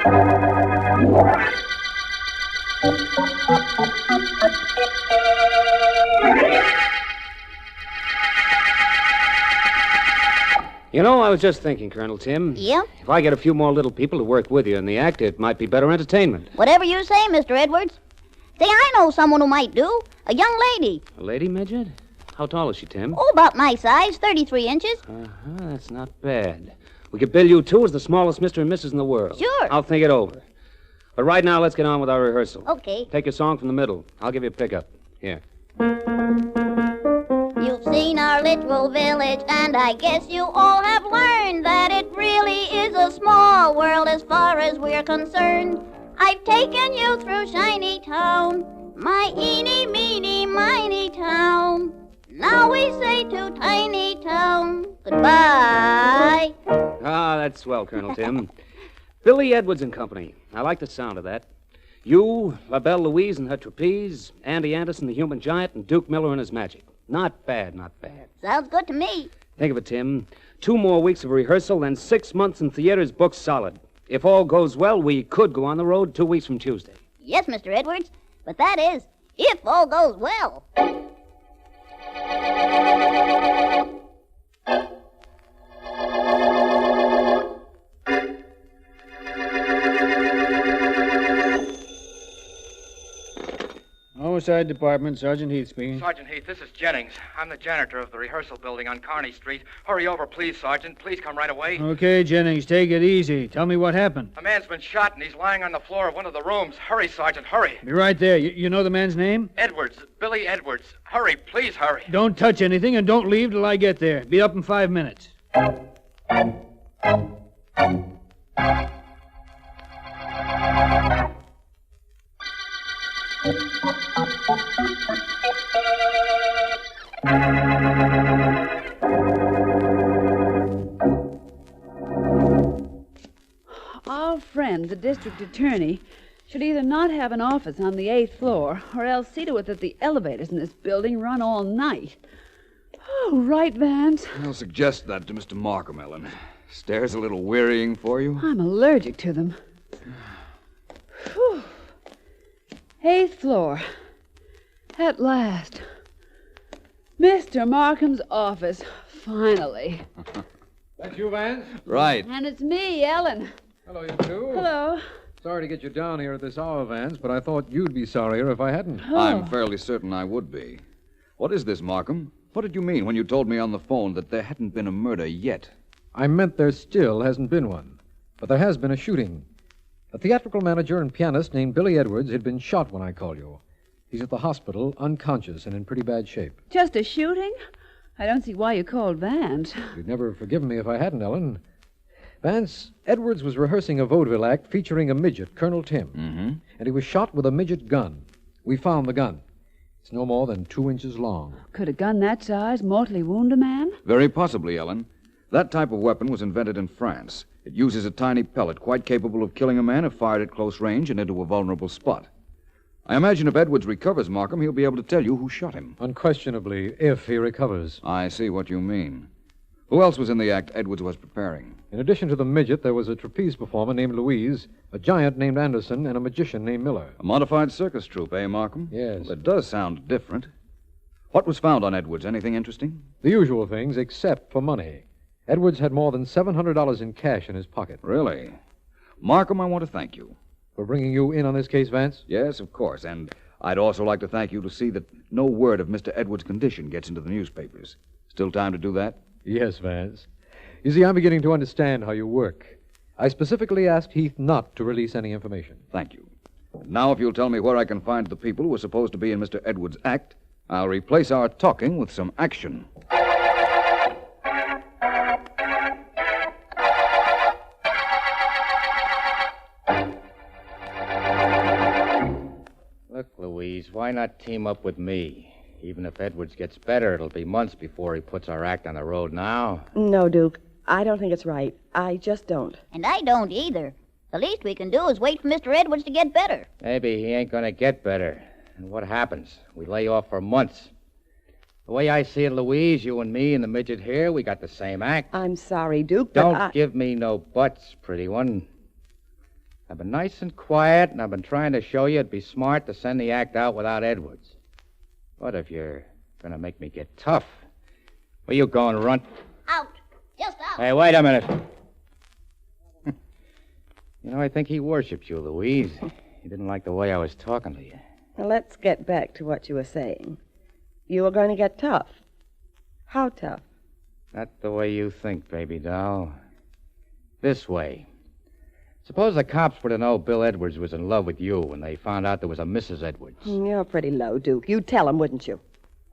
You know, I was just thinking, Colonel Tim. Yeah? If I get a few more little people to work with you in the act, it might be better entertainment. Whatever you say, Mr. Edwards. Say, I know someone who might do. A young lady. A lady, Midget? How tall is she, Tim? Oh, about my size, 33 inches. That's not bad. We could bill you two as the smallest Mr. and Mrs. in the world. Sure. I'll think it over. But right now, let's get on with our rehearsal. Okay. Take your song from the middle. I'll give you a pickup. Here. You've seen our little village, and I guess you all have learned that it really is a small world as far as we're concerned. I've taken you through Shiny Town, my eeny, meeny, miny town. Now we say to Tiny Town, goodbye. Ah, that's swell, Colonel Tim. Billy Edwards and Company. I like the sound of that. You, La Belle Louise and her trapeze, Andy Anderson, the human giant, and Duke Miller and his magic. Not bad, not bad. Sounds good to me. Think of it, Tim. 2 more weeks of rehearsal, then 6 months in theaters booked solid. If all goes well, we could go on the road 2 weeks from Tuesday. Yes, Mr. Edwards, but that is, if all goes well. Homicide Department, Sergeant Heath speaking. Sergeant Heath, this is Jennings. I'm the janitor of the rehearsal building on Kearney Street. Hurry over, please, Sergeant. Please come right away. Okay, Jennings, take it easy. Tell me what happened. A man's been shot, and he's lying on the floor of one of the rooms. Hurry, Sergeant, hurry. Be right there. You know the man's name? Edwards, Billy Edwards. Hurry, please hurry. Don't touch anything and don't leave till I get there. Be up in 5 minutes. Our friend, the district attorney, should either not have an office on the 8th floor or else see to it that the elevators in this building run all night. Oh, right, Vance. I'll suggest that to Mr. Markham, Ellen. Stairs a little wearying for you? I'm allergic to them. Whew. 8th floor. At last. Mr. Markham's office. Finally. That's you, Vance? Right. And it's me, Ellen. Hello, you two. Hello. Sorry to get you down here at this hour, Vance, but I thought you'd be sorrier if I hadn't. Oh. I'm fairly certain I would be. What is this, Markham? What did you mean when you told me on the phone that there hadn't been a murder yet? I meant there still hasn't been one, but there has been a shooting. A theatrical manager and pianist named Billy Edwards had been shot when I called you. He's at the hospital, unconscious and in pretty bad shape. Just a shooting? I don't see why you called Vance. You'd never have forgiven me if I hadn't, Ellen. Vance, Edwards was rehearsing a vaudeville act featuring a midget, Colonel Tim. Mm-hmm. And he was shot with a midget gun. We found the gun. It's no more than 2 inches long. Could a gun that size mortally wound a man? Very possibly, Ellen. That type of weapon was invented in France. It uses a tiny pellet quite capable of killing a man if fired at close range and into a vulnerable spot. I imagine if Edwards recovers, Markham, he'll be able to tell you who shot him. Unquestionably, if he recovers. I see what you mean. Who else was in the act Edwards was preparing? In addition to the midget, there was a trapeze performer named Louise, a giant named Anderson, and a magician named Miller. A modified circus troupe, eh, Markham? Yes. Well, it does sound different. What was found on Edwards? Anything interesting? The usual things, except for money. Edwards had more than $700 in cash in his pocket. Really? Markham, I want to thank you. For bringing you in on this case, Vance? Yes, of course. And I'd also like to thank you to see that no word of Mr. Edwards' condition gets into the newspapers. Still time to do that? Yes, Vance. You see, I'm beginning to understand how you work. I specifically asked Heath not to release any information. Thank you. Now, if you'll tell me where I can find the people who are supposed to be in Mr. Edwards' act, I'll replace our talking with some action. Look, Louise, why not team up with me? Even if Edwards gets better, it'll be months before he puts our act on the road now. No, Duke. I don't think it's right. I just don't. And I don't either. The least we can do is wait for Mr. Edwards to get better. Maybe he ain't gonna get better. And what happens? We lay off for months. The way I see it, Louise, you and me and the midget here, we got the same act. I'm sorry, Duke, but Don't give me no buts, pretty one. I've been nice and quiet, and I've been trying to show you it'd be smart to send the act out without Edwards. What if you're going to make me get tough? Where you going, runt? Out. Just out. Hey, wait a minute. You know, I think he worshipped you, Louise. He didn't like the way I was talking to you. Now, let's get back to what you were saying. You were going to get tough. How tough? Not the way you think, baby doll. This way. Suppose the cops were to know Bill Edwards was in love with you when they found out there was a Mrs. Edwards. You're pretty low, Duke. You'd tell him, wouldn't you?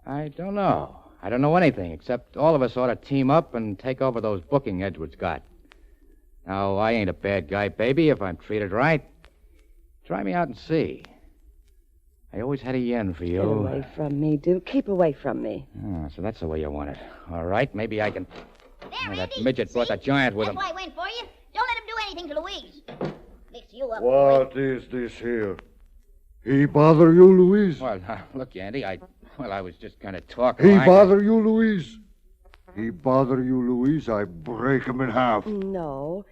I don't know. I don't know anything, except all of us ought to team up and take over those booking Edwards got. Now, I ain't a bad guy, baby, if I'm treated right. Try me out and see. I always had a yen for you. Get away from me, Duke. Keep away from me. Oh, so that's the way you want it. All right, maybe I can... There, that Andy. midget brought See? the giant with That's him. why I went for you. Don't let him do anything to Louise. Mix you up. What is this here? He bother you, Louise? Well, look, Andy, I was just kind of talking. He like... bother you, Louise? He bother you, Louise? I break him in half. No,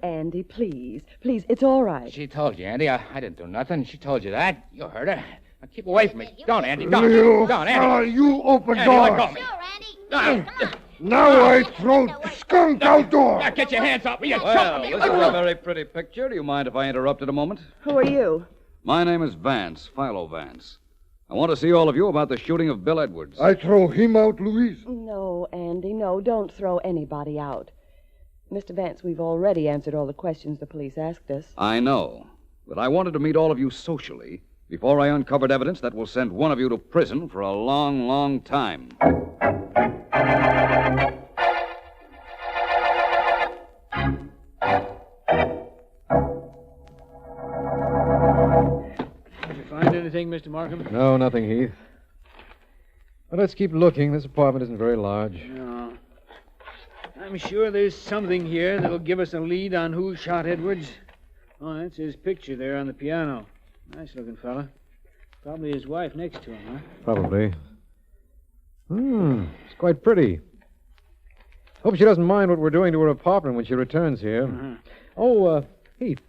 Andy, please. Please, it's all right. She told you, Andy. I didn't do nothing. She told you that. You heard her. Now, keep away from me. Don't, Andy. Don't. You Don't, fella, Andy. you open Andy, let go doors. of me. Sure, Andy. Come on. Now I throw skunk outdoors. Now, get your hands off me. You Well, choked me. this is a very pretty picture. Do you mind if I interrupted a moment? Who are you? My name is Vance, Philo Vance. I want to see all of you about the shooting of Bill Edwards. I throw him out, Louise. No, Andy, no. Don't throw anybody out. Mr. Vance, we've already answered all the questions the police asked us. I know, but I wanted to meet all of you socially before I uncovered evidence that will send one of you to prison for a long, long time. Did you find anything, Mr. Markham? No, nothing, Heath. But let's keep looking. This apartment isn't very large. No. I'm sure there's something here that'll give us a lead on who shot Edwards. Oh, that's his picture there on the piano. Nice-looking fella. Probably his wife next to him, huh? Probably. It's quite pretty. Hope she doesn't mind what we're doing to her apartment when she returns here. Oh, Heath,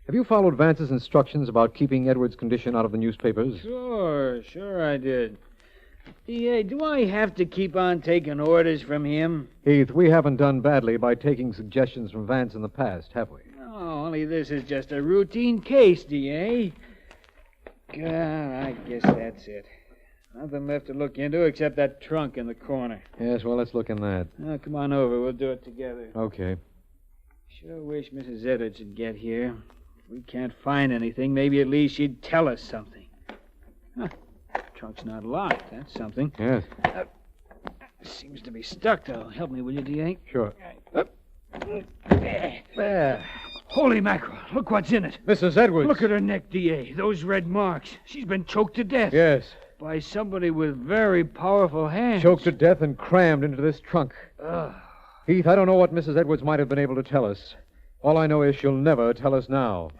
have you followed Vance's instructions about keeping Edwards' condition out of the newspapers? Sure I did. DA, do I have to keep on taking orders from him? Heath, we haven't done badly by taking suggestions from Vance in the past, have we? No, only this is just a routine case, DA. God, I guess that's it. Nothing left to look into except that trunk in the corner. Yes, well, let's look in that. Now, come on over. We'll do it together. Okay. Sure wish Mrs. Edwards would get here. If we can't find anything, maybe at least she'd tell us something. Huh. Trunk's not locked. That's something. Yes. Seems to be stuck, though. Help me, will you, D.A.? Sure. There. Holy mackerel. Look what's in it. Mrs. Edwards. Look at her neck, D.A. Those red marks. She's been choked to death. Yes. By somebody with very powerful hands. Choked to death and crammed into this trunk. Heath, I don't know what Mrs. Edwards might have been able to tell us. All I know is she'll never tell us now.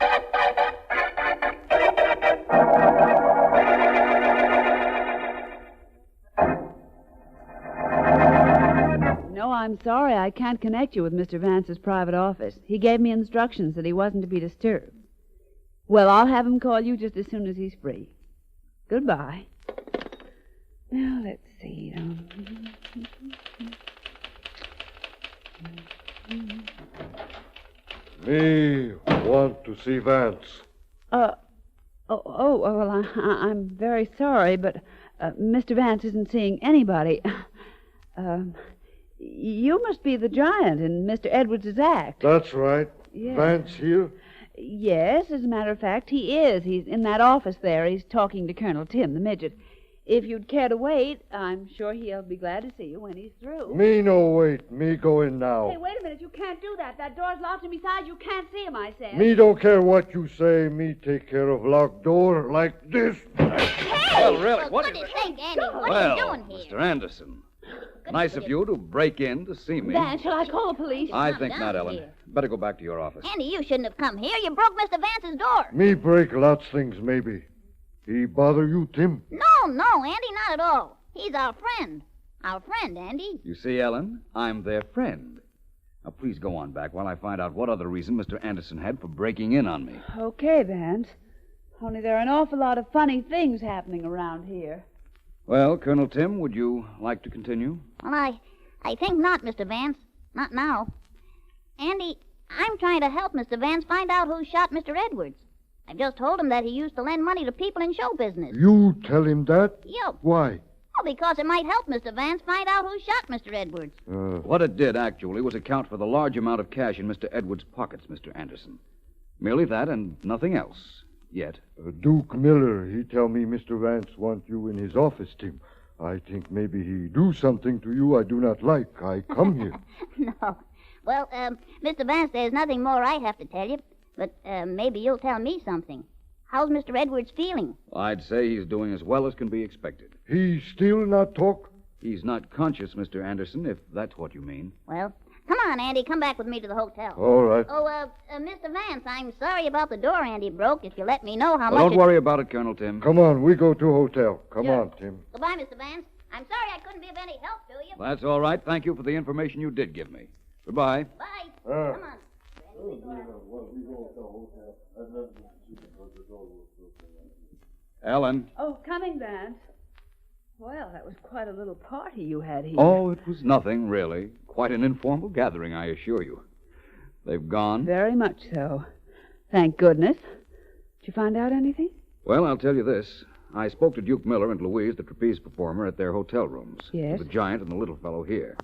No, I'm sorry. I can't connect you with Mr. Vance's private office. He gave me instructions that he wasn't to be disturbed. Well, I'll have him call you just as soon as he's free. Goodbye. Now, let's see. Me want to see Vance. Well, I'm very sorry, but Mr. Vance isn't seeing anybody. You must be the giant in Mr. Edwards' act. That's right. Yes. Vance here? Yes, as a matter of fact, he is. He's in that office there. He's talking to Colonel Tim, the midget. If you'd care to wait, I'm sure he'll be glad to see you when he's through. Me no wait. Me go in now. Hey, wait a minute. You can't do that. That door's locked, and besides, you can't see him, I said. Me don't care what you say. Me take care of locked door like this. Well, really, what What do is you it? think, Andy? What are Well, you doing here? Mr. Anderson, nice of you to break in to see me. Vance, shall I call the police? I Calm think down not, Ellen. here. Better go back to your office. Andy, you shouldn't have come here. You broke Mr. Vance's door. Me break lots things, maybe. He bother you, Tim? No, Andy, not at all. He's our friend. Our friend, Andy. You see, Ellen, I'm their friend. Now, please go on back while I find out what other reason Mr. Anderson had for breaking in on me. Okay, Vance. Only there are an awful lot of funny things happening around here. Well, Colonel Tim, would you like to continue? Well, I think not, Mr. Vance. Not now. Andy, I'm trying to help Mr. Vance find out who shot Mr. Edwards. I've just told him that he used to lend money to people in show business. You tell him that? Yep. Why? Well, because it might help Mr. Vance find out who shot Mr. Edwards. What it did, actually, was account for the large amount of cash in Mr. Edwards' pockets, Mr. Anderson. Merely that and nothing else. Yet. Duke Miller, he tell me Mr. Vance want you in his office, Tim. I think maybe he do something to you I do not like. I come here. No. Well, Mr. Vance, there's nothing more I have to tell you, but maybe you'll tell me something. How's Mr. Edwards feeling? I'd say he's doing as well as can be expected. He still not talk? He's not conscious, Mr. Anderson, if that's what you mean. Well, come on, Andy. Come back with me to the hotel. All right. Oh, Mr. Vance, I'm sorry about the door Andy broke. If you let me know how much... Don't worry about it, Colonel Tim. Come on, we go to hotel. Come Sure. on, Tim. Goodbye, Mr. Vance. I'm sorry I couldn't be of any help to you. That's all right. Thank you for the information you did give me. Goodbye. Bye. Come on. Ellen. Oh, coming, Vance. Well, that was quite a little party you had here. Oh, it was nothing, really. Quite an informal gathering, I assure you. They've gone? Very much so. Thank goodness. Did you find out anything? Well, I'll tell you this. I spoke to Duke Miller and Louise, the trapeze performer, at their hotel rooms. Yes? The giant and the little fellow here.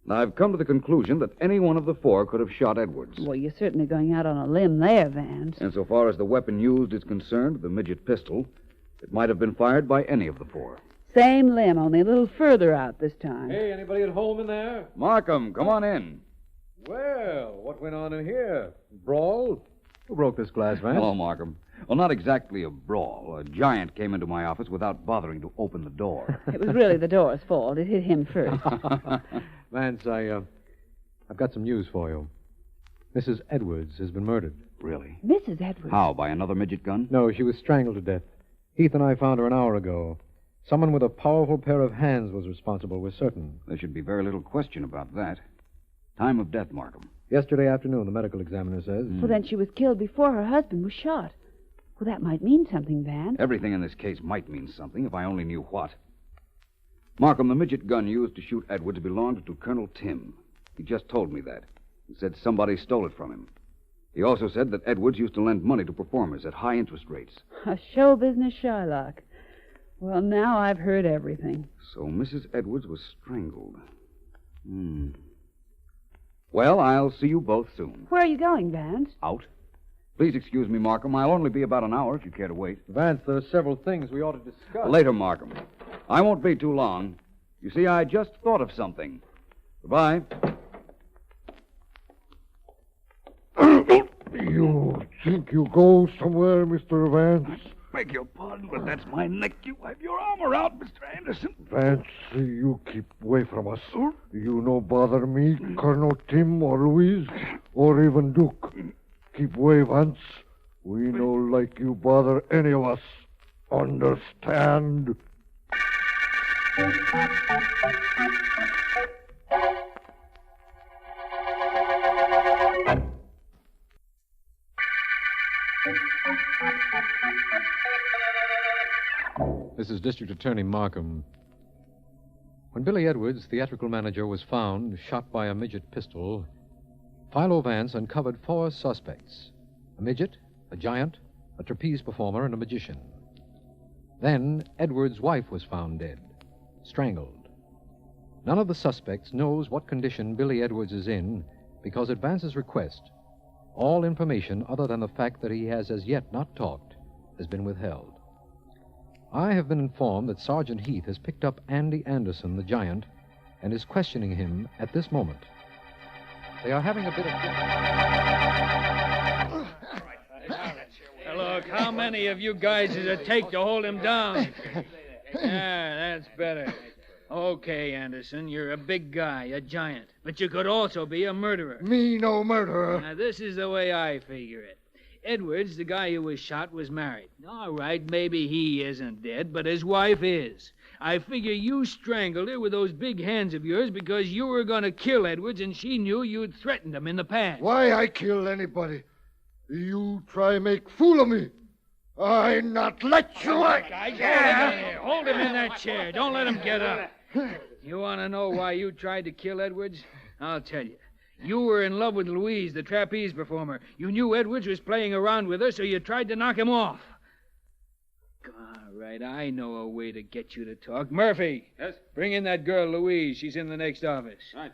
And I've come to the conclusion that any one of the four could have shot Edwards. Well, you're certainly going out on a limb there, Vance. And so far as the weapon used is concerned, the midget pistol, it might have been fired by any of the four. Same limb, only a little further out this time. Hey, anybody at home in there? Markham, come on in. Well, what went on in here? Brawl? Who broke this glass, Vance? Hello, Markham. Well, not exactly a brawl. A giant came into my office without bothering to open the door. It was really the door's fault. It hit him first. Vance, I've got some news for you. Mrs. Edwards has been murdered. Really? Mrs. Edwards? How, by another midget gun? No, she was strangled to death. Heath and I found her an hour ago. Someone with a powerful pair of hands was responsible, we're certain. There should be very little question about that. Time of death, Markham. Yesterday afternoon, the medical examiner says. Well, then she was killed before her husband was shot. Well, that might mean something, Vance. Everything in this case might mean something if I only knew what. Markham, the midget gun used to shoot Edwards belonged to Colonel Tim. He just told me that. He said somebody stole it from him. He also said that Edwards used to lend money to performers at high interest rates. A show business Shylock. Well, now I've heard everything. So Mrs. Edwards was strangled. Well, I'll see you both soon. Where are you going, Vance? Out. Please excuse me, Markham. I'll only be about an hour if you care to wait. Vance, there are several things we ought to discuss. Later, Markham. I won't be too long. You see, I just thought of something. Goodbye. You think you go somewhere, Mr. Vance? Beg your pardon, but that's my neck. You have your arm around, Mr. Anderson. Vance, you keep away from us. You no bother me, Colonel Tim or Louise, or even Duke. Keep away, Vance. We no like you bother any of us. Understand? This is District Attorney Markham. When Billy Edwards, theatrical manager, was found shot by a midget pistol, Philo Vance uncovered 4 suspects: a midget, a giant, a trapeze performer, and a magician. Then Edwards' wife was found dead, strangled. None of the suspects knows what condition Billy Edwards is in because at Vance's request, all information other than the fact that he has as yet not talked has been withheld. I have been informed that Sergeant Heath has picked up Andy Anderson, the giant, and is questioning him at this moment. They are having a bit of... Look, how many of you guys does it take to hold him down? Yeah, that's better. Okay, Anderson, you're a big guy, a giant. But you could also be a murderer. Me no murderer. Now, this is the way I figure it. Edwards, the guy who was shot, was married. All right, maybe he isn't dead, but his wife is. I figure you strangled her with those big hands of yours because you were going to kill Edwards and she knew you'd threatened him in the past. Why I kill anybody? You try make fool of me. I not let you. Hold him in that chair. Don't let him get up. You want to know why you tried to kill Edwards? I'll tell you. You were in love with Louise, the trapeze performer. You knew Edwards was playing around with her, so you tried to knock him off. All right, I know a way to get you to talk. Murphy. Yes? Bring in that girl, Louise. She's in the next office. Right.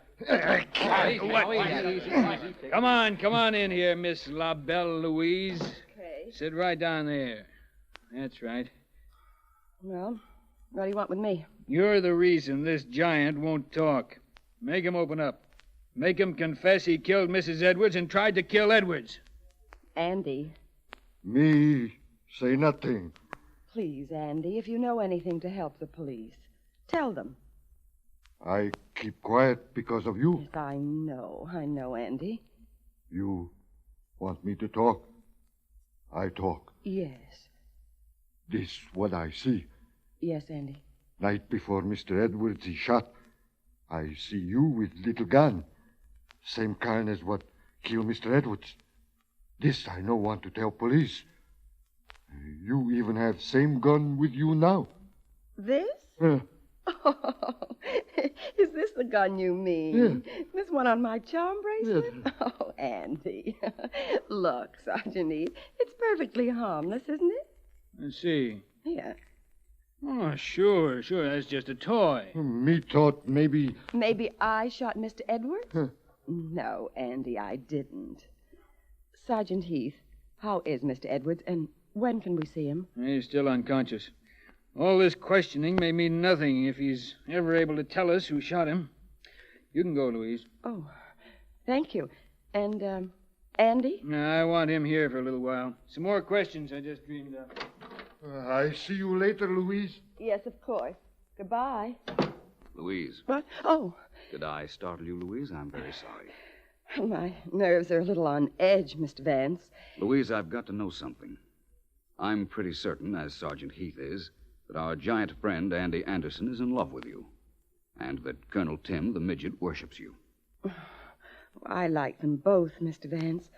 Come on in here, Miss La Belle Louise. Okay. Sit right down there. That's right. Well, what do you want with me? You're the reason this giant won't talk. Make him open up. Make him confess he killed Mrs. Edwards and tried to kill Edwards. Andy. Me say nothing. Please, Andy, if you know anything to help the police, tell them. I keep quiet because of you. Yes, I know, Andy. You want me to talk? I talk. Yes. This what I see. Yes, Andy. Night before Mr. Edwards is shot, I see you with little gun. Same kind as what killed Mr. Edwards. This I no want to tell police. You even have same gun with you now. This? Oh, is this the gun you mean? Yeah. This one on my charm bracelet? Yeah. Oh, Andy. Look, Sergeant Heath, it's perfectly harmless, isn't it? Let's see. Here. Oh, sure. That's just a toy. Me thought maybe... Maybe I shot Mr. Edwards? No, Andy, I didn't. Sergeant Heath, how is Mr. Edwards, and when can we see him? He's still unconscious. All this questioning may mean nothing if he's ever able to tell us who shot him. You can go, Louise. Oh, thank you. And, Andy? I want him here for a little while. Some more questions I just dreamed up. I see you later, Louise. Yes, of course. Goodbye. Louise. What? Oh, Did I startle you, Louise? I'm very sorry. my nerves are a little on edge, Mr. Vance. Louise, I've got to know something. I'm pretty certain, as Sergeant Heath is, that our giant friend, Andy Anderson, is in love with you. And that Colonel Tim, the midget, worships you. I like them both, Mr. Vance.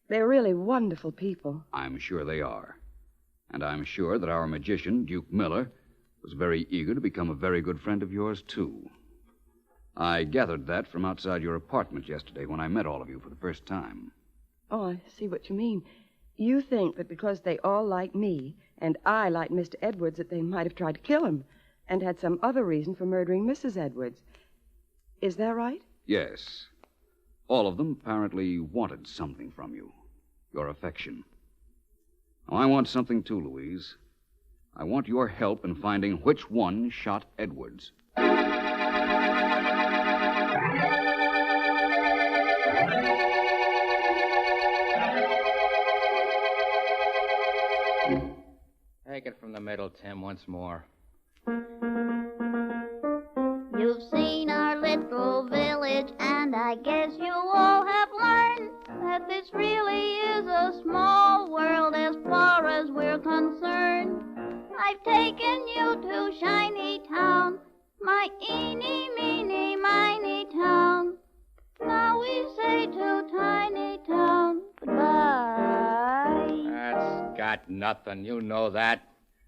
They're really wonderful people. I'm sure they are. And I'm sure that our magician, Duke Miller, was very eager to become a very good friend of yours, too. I gathered that from outside your apartment yesterday when I met all of you for the first time. Oh, I see what you mean. You think that because they all like me, and I like Mr. Edwards, that they might have tried to kill him, and had some other reason for murdering Mrs. Edwards. Is that right? Yes. All of them apparently wanted something from you. Your affection. Now, I want something too, Louise. I want your help in finding which one shot Edwards. Take it from the middle, Tim, once more. You've seen our little village, and I guess you all have learned that this really is a small world as far as we're concerned. I've taken you to Shiny Town, my eeny, meeny, miny town. Now we say to Tiny Town goodbye. That's got nothing. You know that.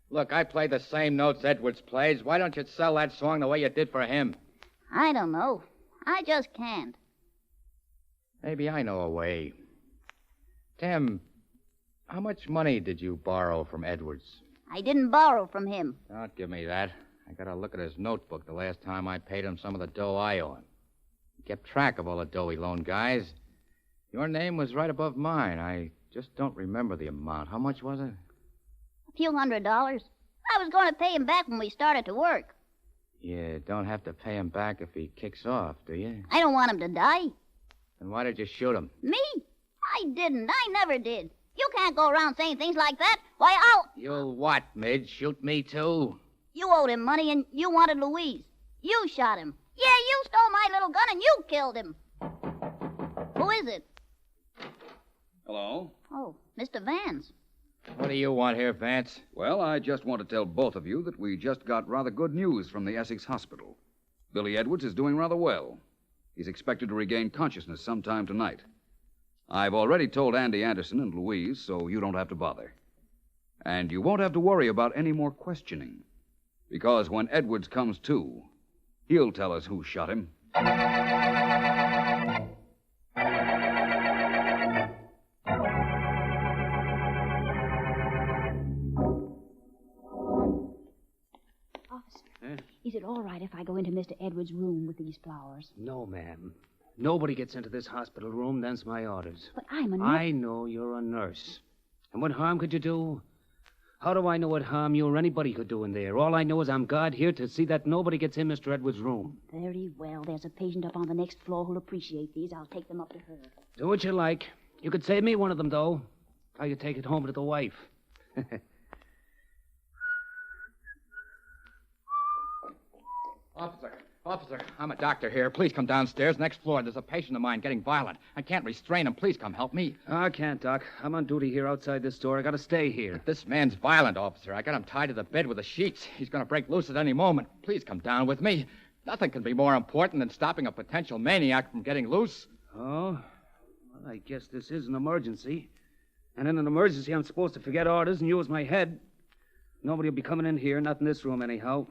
Look, I play the same notes Edwards plays. Why don't you sell that song the way you did for him? I don't know. I just can't. Maybe I know a way. Tim, how much money did you borrow from Edwards? I didn't borrow from him. Don't give me that. I got to look at his notebook the last time I paid him some of the dough I owe him. He kept track of all the dough he loaned guys. Your name was right above mine. I just don't remember the amount. How much was it? A few $100. I was going to pay him back when we started to work. You don't have to pay him back if he kicks off, do you? I don't want him to die. Then why did you shoot him? Me? I didn't. I never did. You can't go around saying things like that. Why, I'll... You'll what, Midge? Shoot me, too? You owed him money and you wanted Louise. You shot him. Yeah, you stole my little gun and you killed him. Who is it? Hello? Oh, Mr. Vance. What do you want here, Vance? Well, I just want to tell both of you that we just got rather good news from the Essex Hospital. Billy Edwards is doing rather well. He's expected to regain consciousness sometime tonight. I've already told Andy Anderson and Louise, so you don't have to bother. And you won't have to worry about any more questioning. Because when Edwards comes to, he'll tell us who shot him. Is it all right if I go into Mr. Edwards' room with these flowers? No, ma'am. Nobody gets into this hospital room. Them's my orders. But I'm a nurse. I know you're a nurse. And what harm could you do? How do I know what harm you or anybody could do in there? All I know is I'm God here to see that nobody gets in Mr. Edwards' room. Very well. There's a patient up on the next floor who'll appreciate these. I'll take them up to her. Do what you like. You could save me one of them, though. How you take it home to the wife. Officer, I'm a doctor here. Please come downstairs. Next floor, there's a patient of mine getting violent. I can't restrain him. Please come help me. I can't, Doc. I'm on duty here outside this door. I gotta stay here. This man's violent, officer. I got him tied to the bed with the sheets. He's going to break loose at any moment. Please come down with me. Nothing can be more important than stopping a potential maniac from getting loose. Oh? Well, I guess this is an emergency. And in an emergency, I'm supposed to forget orders and use my head. Nobody will be coming in here, not in this room anyhow.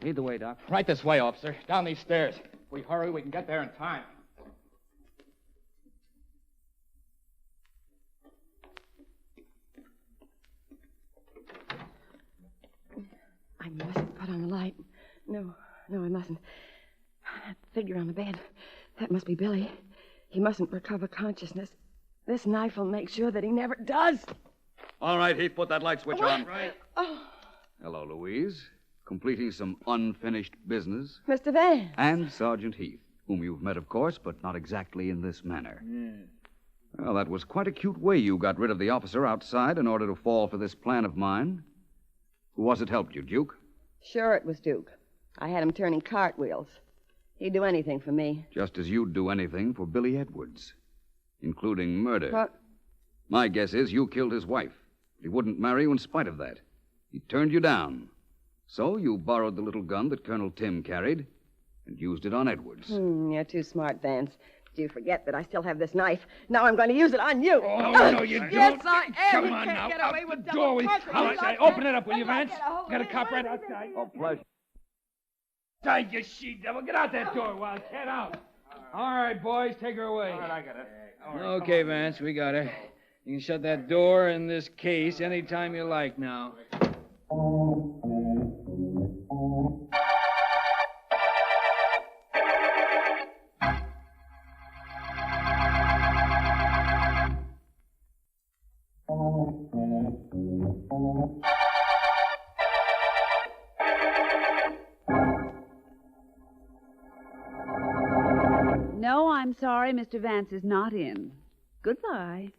Lead the way, Doc. Right this way, officer. Down these stairs. If we hurry, we can get there in time. I mustn't put on the light. No, I mustn't. That figure on the bed, that must be Billy. He mustn't recover consciousness. This knife will make sure that he never does. All right, Heath, put that light switch on. Right. Oh, Hello, Louise. Completing some unfinished business. Mr. Vance. And Sergeant Heath, whom you've met, of course, but not exactly in this manner. Well, that was quite a cute way you got rid of the officer outside in order to fall for this plan of mine. Who was it helped you, Duke? Sure it was Duke. I had him turning cartwheels. He'd do anything for me. Just as you'd do anything for Billy Edwards, including murder. What? My guess is you killed his wife. He wouldn't marry you in spite of that. He turned you down. So you borrowed the little gun that Colonel Tim carried and used it on Edwards. You're too smart, Vance. Do you forget that I still have this knife? Now I'm going to use it on you. Oh, no, you don't. Yes, I am. Come You on can't now. get Out away with the double door with... crossing. All right, open it up, will you, Vance? Got a cop right outside. Oh, pleasure. Die, you she-devil. Get out that door, Wildcat, out. All right, boys, take her away. All right, I got it. Okay, Vance, we got her. You can shut that door in this case any time you like now. No, I'm sorry, Mr. Vance is not in. Goodbye.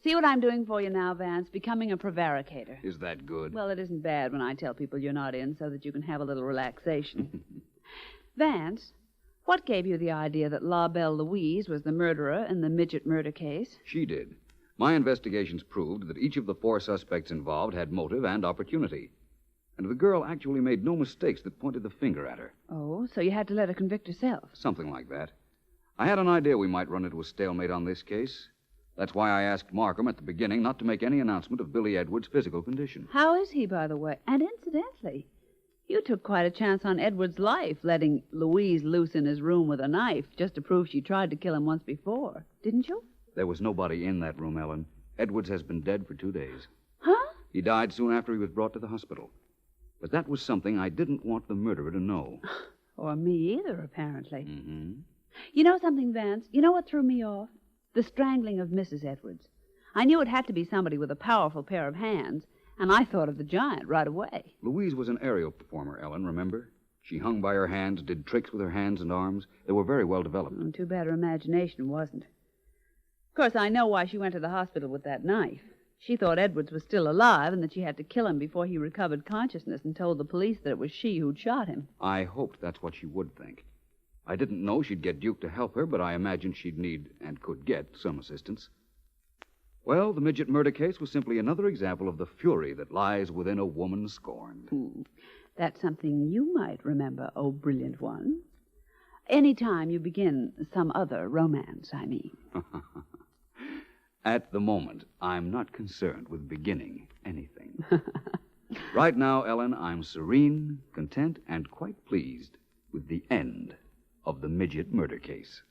See what I'm doing for you now, Vance? Becoming a prevaricator. Is that good? Well, it isn't bad when I tell people you're not in so that you can have a little relaxation. Vance, what gave you the idea that La Belle Louise was the murderer in the Midget Murder Case? She did. My investigations proved that each of the 4 suspects involved had motive and opportunity. And the girl actually made no mistakes that pointed the finger at her. Oh, so you had to let her convict herself. Something like that. I had an idea we might run into a stalemate on this case. That's why I asked Markham at the beginning not to make any announcement of Billy Edwards' physical condition. How is he, by the way? And incidentally, you took quite a chance on Edward's life, letting Louise loose in his room with a knife just to prove she tried to kill him once before, didn't you? There was nobody in that room, Ellen. Edwards has been dead for 2 days. Huh? He died soon after he was brought to the hospital. But that was something I didn't want the murderer to know. Or me either, apparently. Mm-hmm. You know something, Vance? You know what threw me off? The strangling of Mrs. Edwards. I knew it had to be somebody with a powerful pair of hands, and I thought of the giant right away. Louise was an aerial performer, Ellen, remember? She hung by her hands, did tricks with her hands and arms. They were very well developed. Too bad her imagination wasn't. Of course, I know why she went to the hospital with that knife. She thought Edwards was still alive and that she had to kill him before he recovered consciousness and told the police that it was she who'd shot him. I hoped that's what she would think. I didn't know she'd get Duke to help her, but I imagined she'd need and could get some assistance. Well, the Midget Murder Case was simply another example of the fury that lies within a woman scorned. That's something you might remember, oh brilliant one. Any time you begin some other romance, I mean. At the moment, I'm not concerned with beginning anything. Right now, Ellen, I'm serene, content, and quite pleased with the end of the Midget Murder Case.